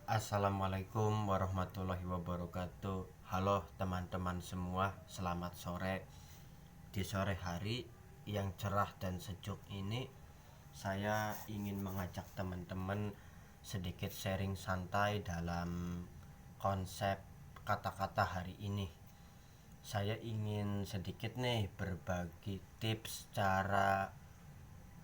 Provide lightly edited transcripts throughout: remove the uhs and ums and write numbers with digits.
Assalamualaikum warahmatullahi wabarakatuh. Halo teman-teman semua, selamat sore. Di sore hari yang cerah dan sejuk ini, saya ingin mengajak teman-teman sedikit sharing santai dalam konsep kata-kata hari ini. Saya ingin sedikit nih berbagi tips cara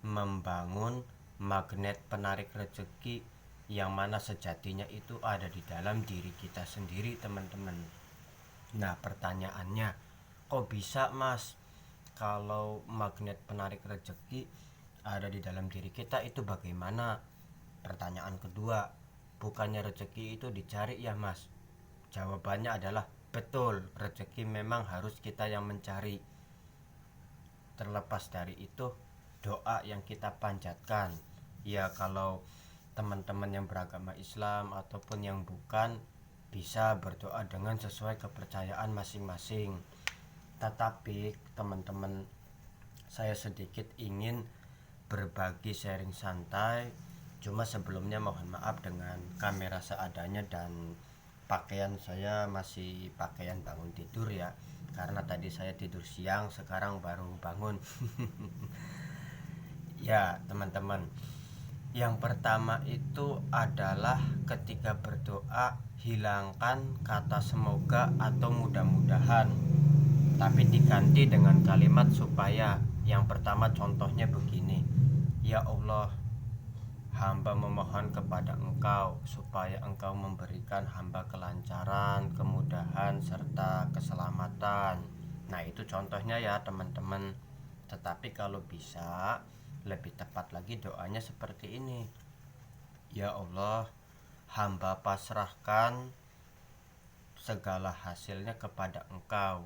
membangun magnet penarik rezeki yang mana sejatinya itu ada di dalam diri kita sendiri, teman-teman. Nah, pertanyaannya, kok bisa, Mas? Kalau magnet penarik rezeki ada di dalam diri kita itu bagaimana? Pertanyaan kedua, bukannya rezeki itu dicari ya, Mas? Jawabannya adalah betul, rezeki memang harus kita yang mencari. Terlepas dari itu, doa yang kita panjatkan, ya kalau teman-teman yang beragama Islam ataupun yang bukan, bisa berdoa dengan sesuai kepercayaan masing-masing. Tetapi teman-teman, saya sedikit ingin berbagi sharing santai. Cuma sebelumnya mohon maaf dengan kamera seadanya dan pakaian saya masih pakaian bangun tidur ya, karena tadi saya tidur siang, sekarang baru bangun. Ya teman-teman, yang pertama itu adalah ketika berdoa, hilangkan kata semoga atau mudah-mudahan, tapi diganti dengan kalimat supaya. Yang pertama contohnya begini: ya Allah, hamba memohon kepada Engkau supaya Engkau memberikan hamba kelancaran, kemudahan, serta keselamatan. Nah, itu contohnya ya teman-teman. Tetapi kalau bisa, lebih tepat lagi doanya seperti ini: ya Allah, hamba pasrahkan segala hasilnya kepada Engkau.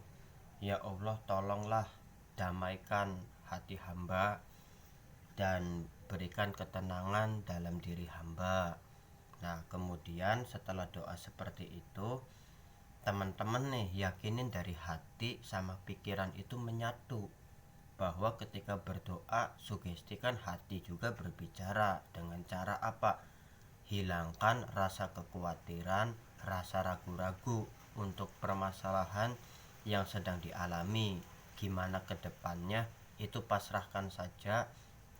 Ya Allah, tolonglah damaikan hati hamba dan berikan ketenangan dalam diri hamba. Nah, kemudian setelah doa seperti itu, teman-teman nih yakinin dari hati sama pikiran itu menyatu, bahwa ketika berdoa, sugestikan hati juga berbicara. Dengan cara apa? Hilangkan rasa kekhawatiran, rasa ragu-ragu untuk permasalahan yang sedang dialami. Gimana ke depannya itu pasrahkan saja,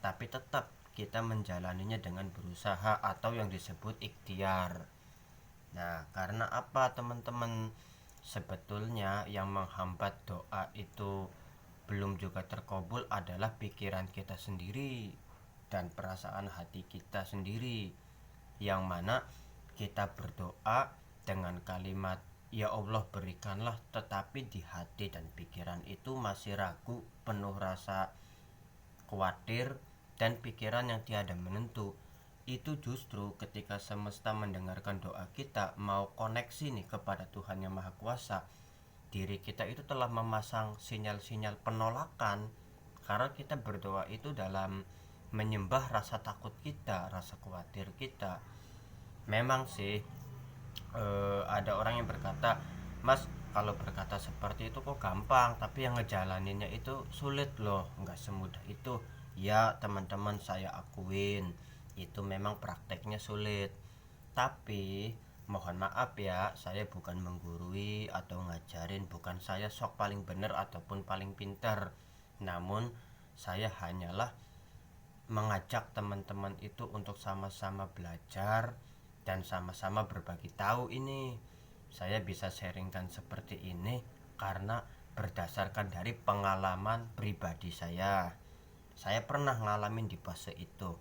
tapi tetap kita menjalaninya dengan berusaha atau yang disebut ikhtiar. Nah, karena apa teman-teman? Sebetulnya yang menghambat doa itu belum juga terkabul adalah pikiran kita sendiri dan perasaan hati kita sendiri, yang mana kita berdoa dengan kalimat ya Allah berikanlah, tetapi di hati dan pikiran itu masih ragu, penuh rasa khawatir dan pikiran yang tiada menentu. Itu justru ketika semesta mendengarkan doa kita, mau koneksi nih kepada Tuhan yang Maha Kuasa, diri kita itu telah memasang sinyal-sinyal penolakan, karena kita berdoa itu dalam menyembah rasa takut kita, rasa khawatir kita. Memang sih ada orang yang berkata, Mas, kalau berkata seperti itu kok gampang, tapi yang ngejalaninnya itu sulit loh, nggak semudah itu. Ya teman-teman, saya akuin itu memang prakteknya sulit. Tapi mohon maaf ya, saya bukan menggurui atau ngajarin, bukan saya sok paling benar ataupun paling pintar. Namun saya hanyalah mengajak teman-teman itu untuk sama-sama belajar dan sama-sama berbagi tahu. Ini saya bisa sharingkan seperti ini karena berdasarkan dari pengalaman pribadi saya. Saya pernah ngalamin di fase itu,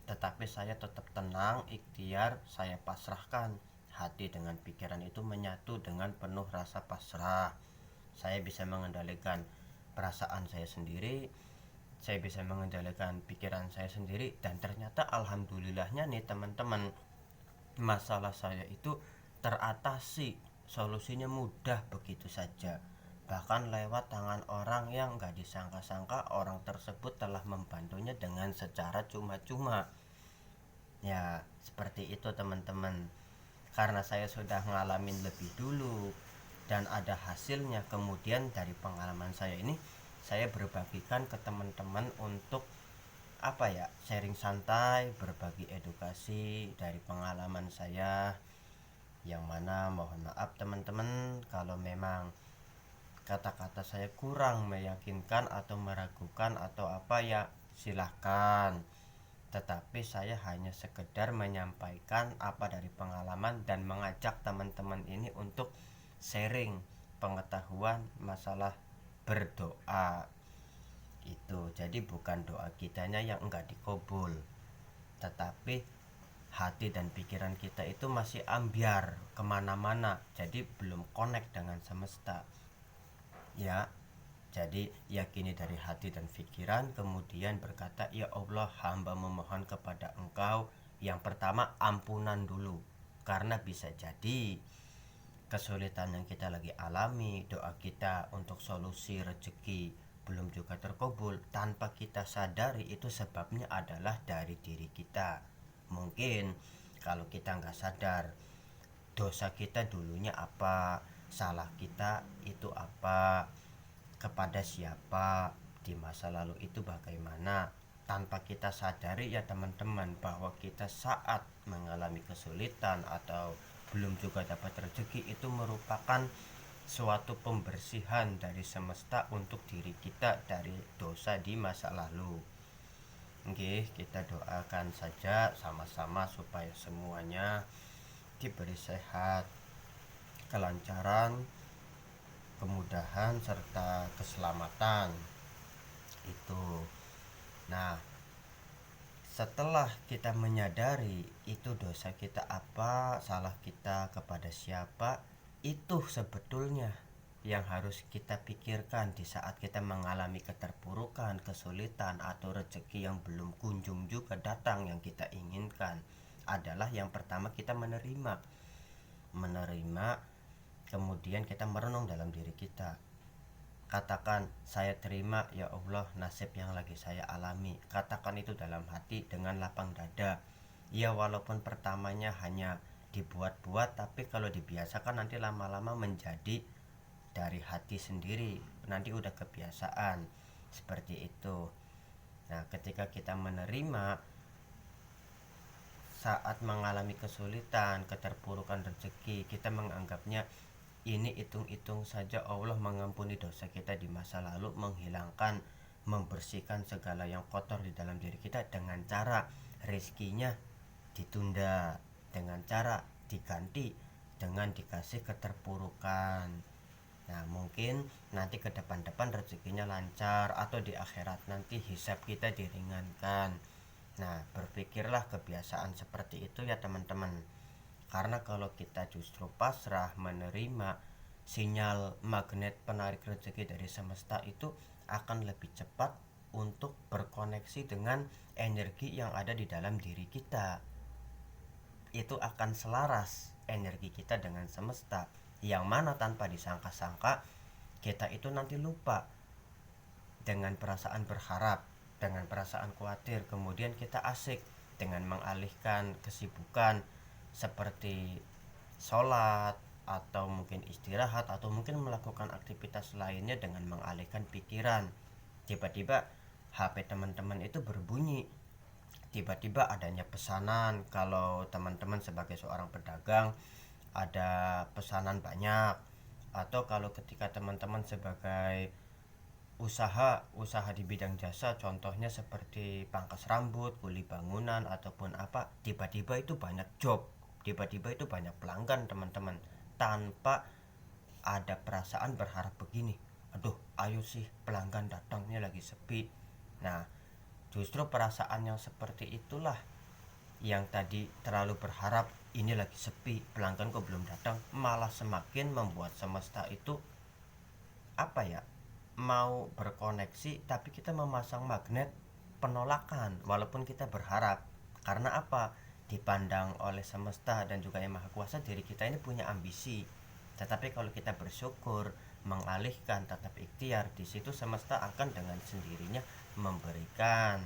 tetapi saya tetap tenang, ikhtiar, saya pasrahkan. Hati dengan pikiran itu menyatu dengan penuh rasa pasrah. Saya bisa mengendalikan perasaan saya sendiri, saya bisa mengendalikan pikiran saya sendiri, dan ternyata alhamdulillahnya nih teman-teman, masalah saya itu teratasi, solusinya mudah begitu saja. Bahkan lewat tangan orang yang gak disangka-sangka, orang tersebut telah membantunya dengan secara cuma-cuma. Ya seperti itu teman-teman. Karena saya sudah ngalamin lebih dulu dan ada hasilnya, kemudian dari pengalaman saya ini saya berbagikan ke teman-teman untuk apa ya, sharing santai, berbagi edukasi dari pengalaman saya. Yang mana mohon maaf teman-teman kalau memang kata-kata saya kurang meyakinkan atau meragukan atau apa ya silahkan, tetapi saya hanya sekedar menyampaikan apa dari pengalaman dan mengajak teman-teman ini untuk sharing pengetahuan masalah berdoa itu. Jadi bukan doa kitanya yang enggak dikabul, tetapi hati dan pikiran kita itu masih ambiar kemana-mana, jadi belum connect dengan semesta ya. Jadi yakini dari hati dan pikiran, kemudian berkata, ya Allah, hamba memohon kepada engkau yang pertama ampunan dulu, karena bisa jadi kesulitan yang kita lagi alami, doa kita untuk solusi rezeki belum juga terkabul, tanpa kita sadari itu sebabnya adalah dari diri kita. Mungkin kalau kita nggak sadar dosa kita dulunya apa, salah kita itu apa, kepada siapa, di masa lalu itu bagaimana, tanpa kita sadari ya teman-teman, bahwa kita saat mengalami kesulitan atau belum juga dapat rezeki itu merupakan suatu pembersihan dari semesta untuk diri kita dari dosa di masa lalu. Oke, kita doakan saja sama-sama supaya semuanya diberi sehat, kelancaran, kemudahan serta keselamatan itu. Nah, setelah kita menyadari itu dosa kita apa, salah kita kepada siapa, itu sebetulnya yang harus kita pikirkan di saat kita mengalami keterpurukan, kesulitan atau rezeki yang belum kunjung juga datang yang kita inginkan, adalah yang pertama kita menerima. Kemudian kita merenung dalam diri kita, katakan, saya terima ya Allah nasib yang lagi saya alami. Katakan itu dalam hati dengan lapang dada. Ya walaupun pertamanya hanya dibuat-buat, tapi kalau dibiasakan nanti lama-lama menjadi dari hati sendiri, nanti udah kebiasaan seperti itu. Nah, ketika kita menerima saat mengalami kesulitan, keterpurukan rezeki, kita menganggapnya ini hitung-hitung saja Allah mengampuni dosa kita di masa lalu, menghilangkan, membersihkan segala yang kotor di dalam diri kita dengan cara rezekinya ditunda, dengan cara diganti dengan dikasih keterpurukan. Nah, mungkin nanti ke depan-depan rezekinya lancar, atau di akhirat nanti hisab kita diringankan. Nah, berpikirlah kebiasaan seperti itu ya teman-teman. Karena kalau kita justru pasrah menerima, sinyal magnet penarik rezeki dari semesta itu akan lebih cepat untuk berkoneksi dengan energi yang ada di dalam diri kita. Itu akan selaras energi kita dengan semesta, yang mana tanpa disangka-sangka kita itu nanti lupa dengan perasaan berharap, dengan perasaan khawatir, kemudian kita asik dengan mengalihkan kesibukan seperti sholat, atau mungkin istirahat, atau mungkin melakukan aktivitas lainnya dengan mengalihkan pikiran. Tiba-tiba HP teman-teman itu berbunyi, tiba-tiba adanya pesanan. Kalau teman-teman sebagai seorang pedagang ada pesanan banyak, atau kalau ketika teman-teman sebagai usaha di bidang jasa, contohnya seperti pangkas rambut, kuli bangunan ataupun apa, tiba-tiba itu banyak job, tiba-tiba itu banyak pelanggan teman-teman, tanpa ada perasaan berharap begini, aduh ayo sih pelanggan datangnya lagi sepi. Nah, justru perasaan yang seperti itulah yang tadi terlalu berharap, ini lagi sepi pelanggan kok belum datang, malah semakin membuat semesta itu apa ya, mau berkoneksi tapi kita memasang magnet penolakan walaupun kita berharap. Karena apa? Dipandang oleh semesta dan juga yang maha kuasa, diri kita ini punya ambisi, tetapi kalau kita bersyukur, mengalihkan, tetap ikhtiar, di situ semesta akan dengan sendirinya memberikan.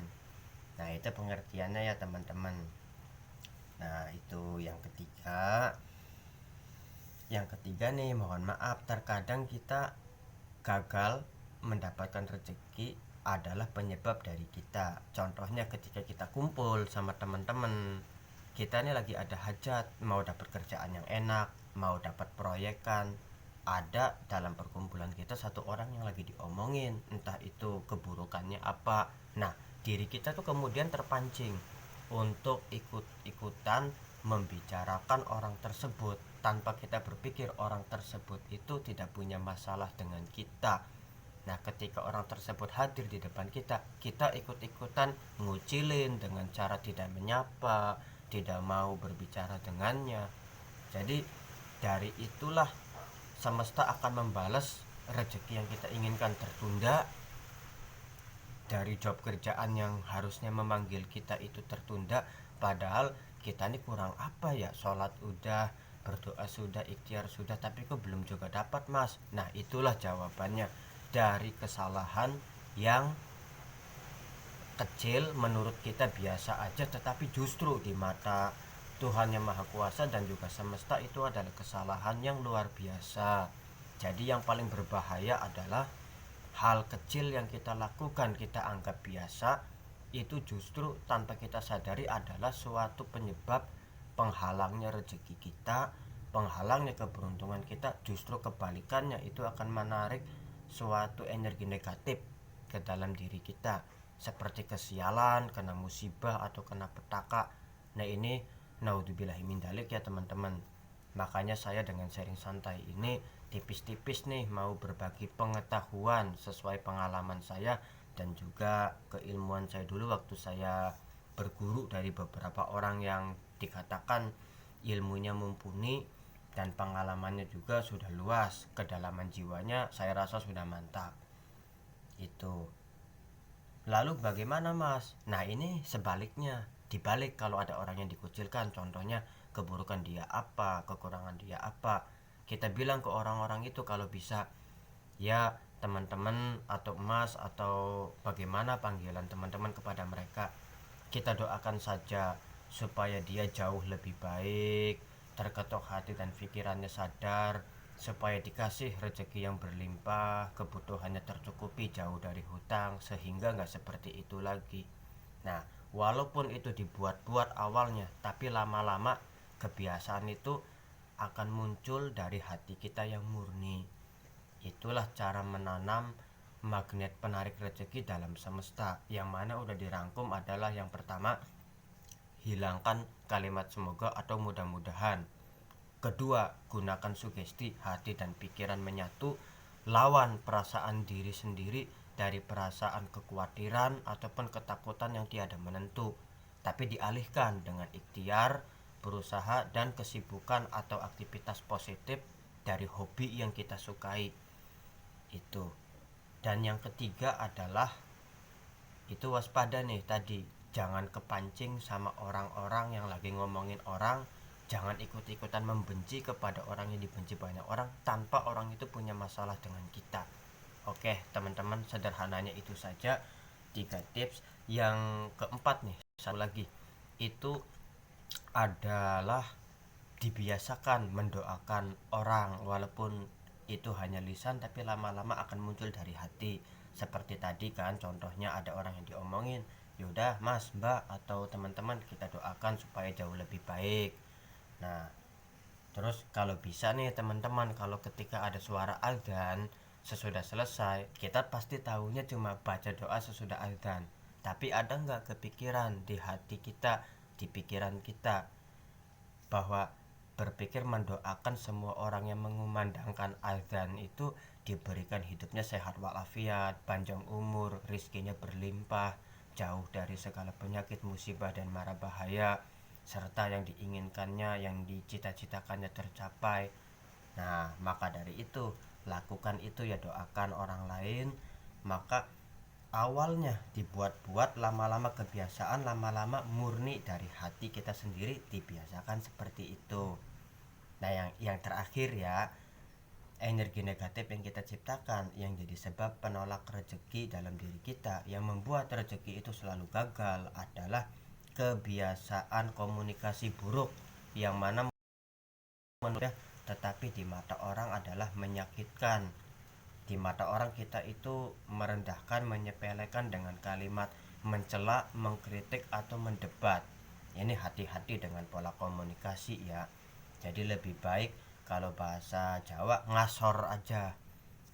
Nah, itu pengertiannya ya teman-teman. Nah, itu yang ketiga. Yang ketiga nih, mohon maaf, terkadang kita gagal mendapatkan rezeki adalah penyebab dari kita. Contohnya ketika kita kumpul sama teman-teman, kita ini lagi ada hajat, mau dapat kerjaan yang enak, mau dapat proyekan, ada dalam perkumpulan kita satu orang yang lagi diomongin, entah itu keburukannya apa. Nah, diri kita tuh kemudian terpancing untuk ikut-ikutan membicarakan orang tersebut tanpa kita berpikir orang tersebut itu tidak punya masalah dengan kita. Nah, ketika orang tersebut hadir di depan kita, kita ikut-ikutan ngucilin dengan cara tidak menyapa, tidak mau berbicara dengannya. Jadi dari itulah semesta akan membalas rezeki yang kita inginkan tertunda, dari job kerjaan yang harusnya memanggil kita itu tertunda, padahal kita ini kurang apa ya, sholat udah, berdoa sudah, ikhtiar sudah, tapi kok belum juga dapat mas. Nah, itulah jawabannya. Dari kesalahan yang kecil menurut kita biasa aja, tetapi justru di mata Tuhan yang Maha Kuasa dan juga semesta itu adalah kesalahan yang luar biasa. Jadi yang paling berbahaya adalah hal kecil yang kita lakukan, kita anggap biasa, itu justru tanpa kita sadari adalah suatu penyebab penghalangnya rezeki kita, penghalangnya keberuntungan kita. Justru kebalikannya, itu akan menarik suatu energi negatif ke dalam diri kita, seperti kesialan, kena musibah, atau kena petaka. Nah ini naudzubillahi min dzalik ya teman-teman. Makanya saya dengan sharing santai ini tipis-tipis nih mau berbagi pengetahuan sesuai pengalaman saya dan juga keilmuan saya dulu waktu saya berguru dari beberapa orang yang dikatakan ilmunya mumpuni dan pengalamannya juga sudah luas, kedalaman jiwanya saya rasa sudah mantap. Itu. Lalu bagaimana mas? Nah ini sebaliknya, dibalik kalau ada orang yang dikucilkan, contohnya keburukan dia apa, kekurangan dia apa, kita bilang ke orang-orang itu kalau bisa, ya teman-teman atau emas atau bagaimana panggilan teman-teman kepada mereka, kita doakan saja supaya dia jauh lebih baik, terketuk hati dan pikirannya sadar, supaya dikasih rezeki yang berlimpah, kebutuhannya tercukupi, jauh dari hutang, sehingga nggak seperti itu lagi. Nah, walaupun itu dibuat-buat awalnya, tapi lama-lama kebiasaan itu akan muncul dari hati kita yang murni. Itulah cara menanam magnet penarik rezeki dalam semesta, yang mana udah dirangkum adalah yang pertama, hilangkan kalimat semoga atau mudah-mudahan. Kedua, gunakan sugesti, hati dan pikiran menyatu, lawan perasaan diri sendiri dari perasaan kekhawatiran ataupun ketakutan yang tiada menentu, tapi dialihkan dengan ikhtiar, berusaha dan kesibukan atau aktivitas positif dari hobi yang kita sukai. Itu. Dan yang ketiga adalah itu waspada nih tadi, jangan kepancing sama orang-orang yang lagi ngomongin orang. Jangan ikut-ikutan membenci kepada orang yang dibenci banyak orang tanpa orang itu punya masalah dengan kita. Oke teman-teman, sederhananya itu saja 3 tips. Yang keempat nih, satu lagi, itu adalah dibiasakan mendoakan orang walaupun itu hanya lisan, tapi lama-lama akan muncul dari hati. Seperti tadi kan contohnya, ada orang yang diomongin, yaudah mas, mbak, atau teman-teman kita doakan supaya jauh lebih baik. Nah, terus kalau bisa nih teman-teman, kalau ketika ada suara azan sesudah selesai, kita pasti tahunya cuma baca doa sesudah azan. Tapi ada nggak kepikiran di hati kita, di pikiran kita, bahwa berpikir mendoakan semua orang yang mengumandangkan azan itu diberikan hidupnya sehat walafiat, panjang umur, rizkinya berlimpah, jauh dari segala penyakit, musibah dan mara bahaya, serta yang diinginkannya, yang dicita-citakannya tercapai. Nah, maka dari itu, lakukan itu ya, doakan orang lain. Maka awalnya dibuat-buat, lama-lama kebiasaan, lama-lama murni dari hati kita sendiri, dibiasakan seperti itu. Nah, yang terakhir ya, energi negatif yang kita ciptakan yang jadi sebab penolak rezeki dalam diri kita, yang membuat rezeki itu selalu gagal, adalah kebiasaan komunikasi buruk, yang mana menurut tetapi di mata orang adalah menyakitkan. Di mata orang kita itu merendahkan, menyepelekan dengan kalimat mencela, mengkritik atau mendebat. Ini hati-hati dengan pola komunikasi ya. Jadi lebih baik kalau bahasa Jawa ngasor aja.